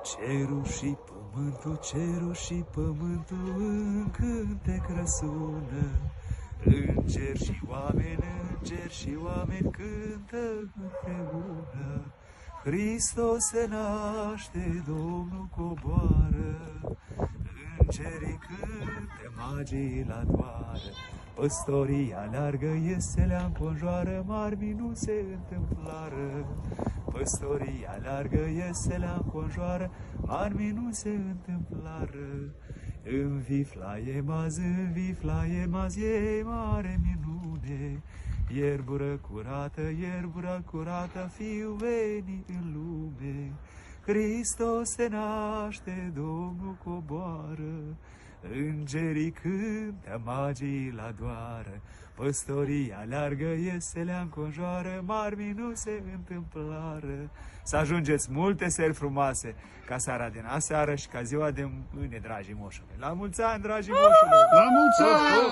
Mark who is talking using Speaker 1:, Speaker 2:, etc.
Speaker 1: Cerul și pământul în cântec răsună, îngeri și oameni cântă împreună. Hristos se naște, Domnul coboară, îngerii cântă, magii la doară. Păstorii aleargă, ieselea înconjoară, mari minuni se întâmplară. Păstorii aleargă, ieselea înconjoară, mari minuni se întâmplară. Învii flaie maz, e mare minune. Ierbură curată, Fiul venit în lume. Hristos se naște, Domnul coboară, îngerii cântă, magii la doară. Păstorii aleargă, ieselea înconjoară, mari minuni se întâmplară. Să ajungeți multe seri frumoase ca seara din aseară și ca ziua de mâine, dragii moșului. La mulți ani, dragii moșului!
Speaker 2: La mulți ani!